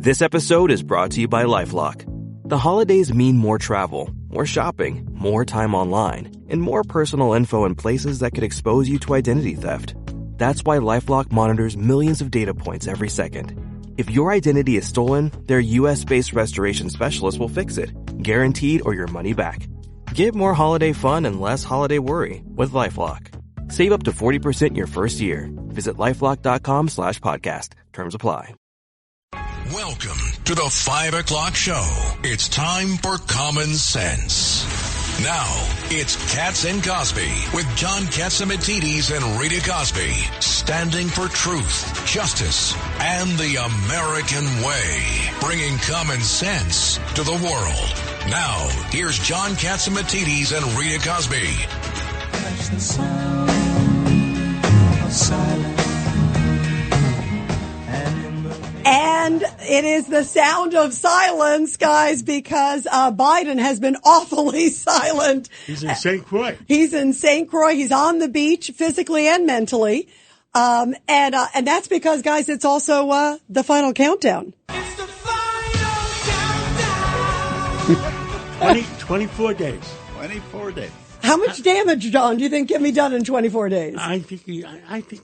This episode is brought to you by LifeLock. The holidays mean more travel, more shopping, more time online, and more personal info in places that could expose you to identity theft. That's why LifeLock monitors millions of data points every second. If your identity is stolen, their US-based restoration specialist will fix it, guaranteed or your money back. Get more holiday fun and less holiday worry with LifeLock. Save up to 40% your first year. Visit LifeLock.com/podcast. Terms apply. Welcome to the 5 o'clock show. It's time for Common Sense. Now, it's Katz and Cosby with John Catsimatidis and Rita Cosby, standing for truth, justice, and the American way, bringing common sense to the world. Now, here's John Catsimatidis and Rita Cosby. Catch the sound of silence. And it is the sound of silence, guys, because Biden has been awfully silent. He's in St. Croix. He's in St. Croix. He's on the beach physically and mentally. And that's because, guys, it's also the final countdown. It's the final countdown. 24 days. 24 days. How much damage, John, do you think can be done in 24 days? I think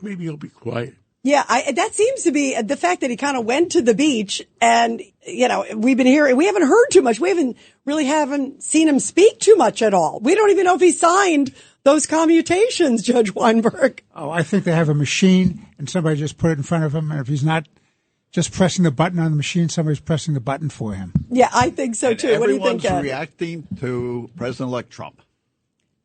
maybe he'll be quiet. Yeah, that seems to be the fact that he kind of went to the beach and, you know, we've been hearing, we haven't heard too much. We haven't seen him speak too much at all. We don't even know if he signed those commutations, Judge Weinberg. Oh, I think they have a machine and somebody just put it in front of him. And if he's not just pressing the button on the machine, somebody's pressing the button for him. Yeah, I think so too. What do you think? Everyone's reacting to President-elect Trump.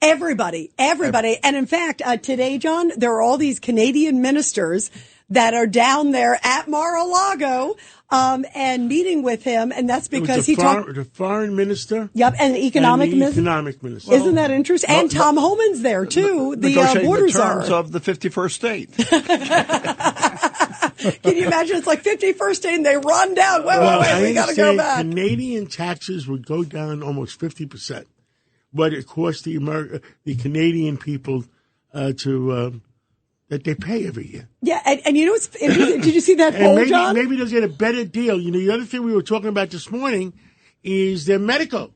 Everybody. And in fact, today, John, there are all these Canadian ministers that are down there at Mar-a-Lago, and meeting with him. And that's because the foreign minister. Yep. And the economic minister. Isn't that interesting? And Tom Homan's there too. The border the terms czar of the 51st state. Can you imagine? It's like 51st state and they run down. Wait, we got to go back. Canadian taxes would go down almost 50%. What it costs the Canadian people that they pay every year. Yeah, and you know what's interesting? Did you see that poll, John? Maybe they'll get a better deal. You know, the other thing we were talking about this morning is their medical.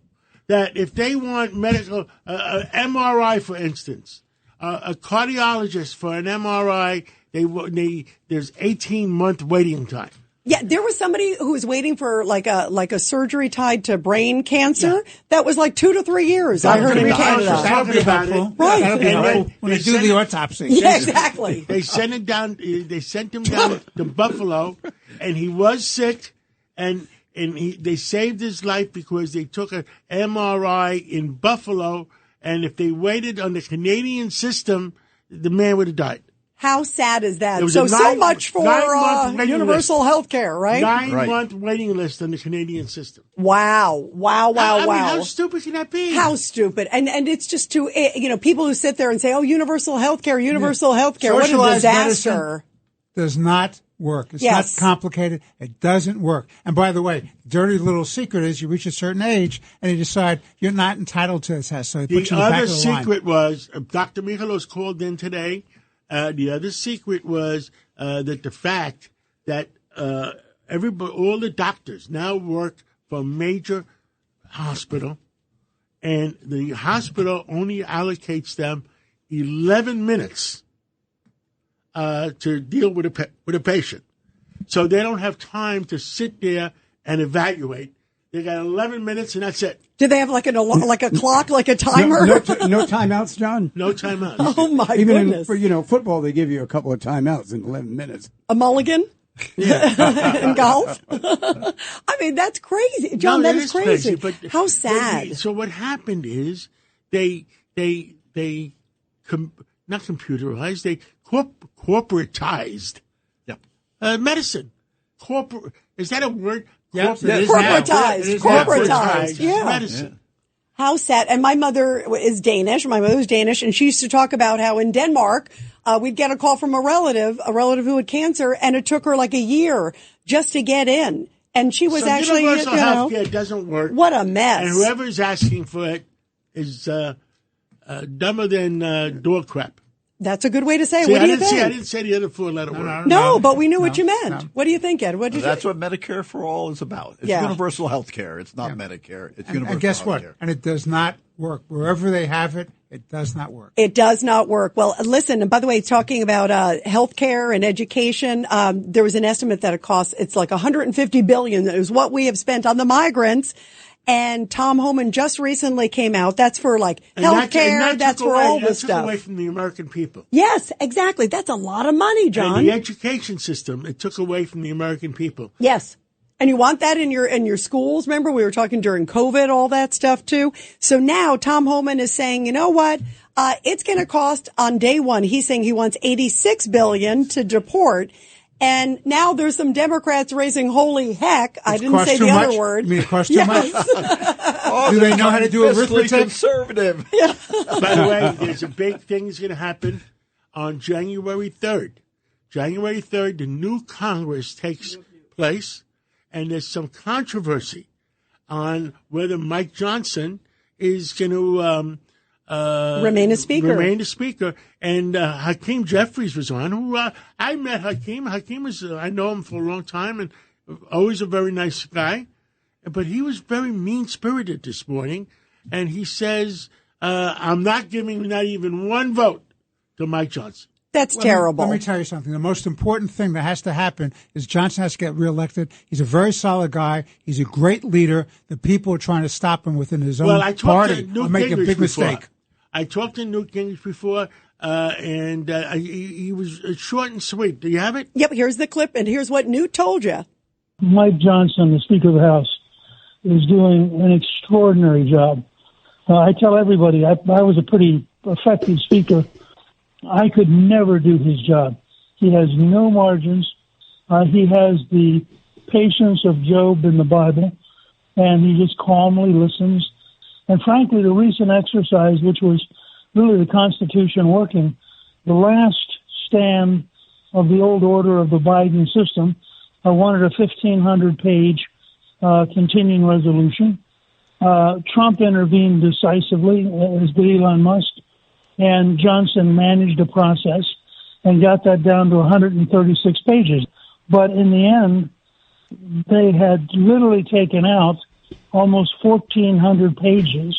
That if they want medical, MRI, for instance, a cardiologist for an MRI, there's 18-month waiting time. Yeah, there was somebody who was waiting for like a surgery tied to brain cancer. Yeah. That was like 2 to 3 years. I heard in Canada. That'll be helpful. Right. That'll be helpful when they do the autopsy. Yeah, exactly. They sent him down to Buffalo, and he was sick, and they saved his life because they took an MRI in Buffalo, and if they waited on the Canadian system, the man would have died. How sad is that? So much for universal health care, right? 9-month waiting list on the Canadian system. Wow. I mean, how stupid can that be? How stupid. And it's just to, people who sit there and say, oh, universal health care. What a disaster. Does not work. It's not complicated. It doesn't work. And by the way, dirty little secret is you reach a certain age and you decide you're not entitled to this test. So they put you in the back of the line. The other secret was, Dr. Michalos called in today. The other secret was that the fact that all the doctors now work for a major hospital, and the hospital only allocates them 11 minutes to deal with a patient. So they don't have time to sit there and evaluate. They got 11 minutes, and that's it. Do they have like a clock, like a timer? No timeouts, John? No timeouts. Oh, my goodness. Even in football, they give you a couple of timeouts in 11 minutes. A mulligan? Yeah. In golf? I mean, that's crazy. John, that is crazy. But how sad. So what happened is they not computerized, they corporatized medicine. Is that a word? Yeah, corporatized. Yeah. Medicine. How sad. And my mother is Danish. My mother was Danish, and she used to talk about how in Denmark, we'd get a call from a relative who had cancer, and it took her like a year just to get in. And she was actually, universal health care doesn't work. What a mess. And whoever's asking for it is dumber than door crap. That's a good way to say it. See, What do you think? I didn't say the other four-letter word. No, but we knew what you meant. What do you think, Ed? What did That's what Medicare for All is about. It's universal health care. It's not Medicare. It's universal And guess health what? care. And it does not work. Wherever they have it, it does not work. It does not work. Well, listen, and by the way, talking about healthcare and education, there was an estimate that it's like $150 billion is what we have spent on the migrants. And Tom Homan just recently came out. That's for like healthcare. That's for all this stuff. That took away from the American people. Yes, exactly. That's a lot of money, John. And the education system, it took away from the American people. Yes. And you want that in your schools. Remember, we were talking during COVID, all that stuff too. So now Tom Homan is saying, you know what? It's going to cost on day one. He's saying he wants $86 billion to deport. And now there's some Democrats raising holy heck. I didn't say the other word. You mean it costs too much? Do they know how to do arithmetic? Conservative. Yeah. By the way, there's a big thing that's going to happen on January 3rd. January 3rd, the new Congress takes place, and there's some controversy on whether Mike Johnson is going to remain a speaker. And Hakeem Jeffries was on, who I met Hakeem. Hakeem is, I know him for a long time and always a very nice guy. But he was very mean-spirited this morning. And he says, I'm not giving not even one vote to Mike Johnson. That's terrible. Let me tell you something. The most important thing that has to happen is Johnson has to get reelected. He's a very solid guy. He's a great leader. The people are trying to stop him within his own party. I'll make a big mistake. I talked to Newt Gingrich before, and he was short and sweet. Do you have it? Yep, here's the clip, and here's what Newt told you. Mike Johnson, the Speaker of the House, is doing an extraordinary job. I tell everybody, I was a pretty effective speaker. I could never do his job. He has no margins. He has the patience of Job in the Bible, and he just calmly listens. And frankly, the recent exercise, which was really the Constitution working, the last stand of the old order of the Biden system, wanted a 1,500-page continuing resolution. Trump intervened decisively, as did Elon Musk, and Johnson managed a process and got that down to 136 pages. But in the end, they had literally taken out almost 1,400 pages,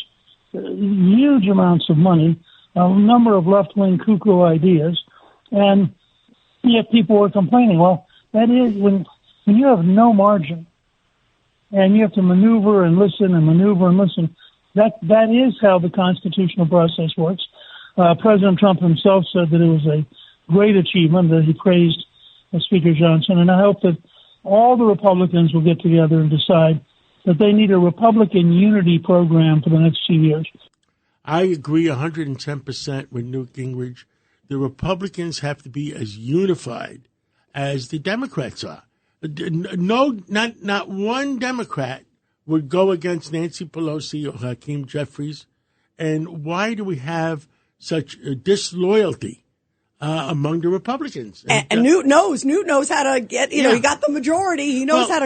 huge amounts of money, a number of left-wing cuckoo ideas, and yet people were complaining. Well, that is when you have no margin and you have to maneuver and listen and maneuver and listen, that is how the constitutional process works. President Trump himself said that it was a great achievement, that he praised Speaker Johnson, and I hope that all the Republicans will get together and decide that they need a Republican unity program for the next 2 years. I agree 110% with Newt Gingrich. The Republicans have to be as unified as the Democrats are. No, not one Democrat would go against Nancy Pelosi or Hakeem Jeffries. And why do we have such disloyalty among the Republicans? And Newt knows how to get, he got the majority. He knows how to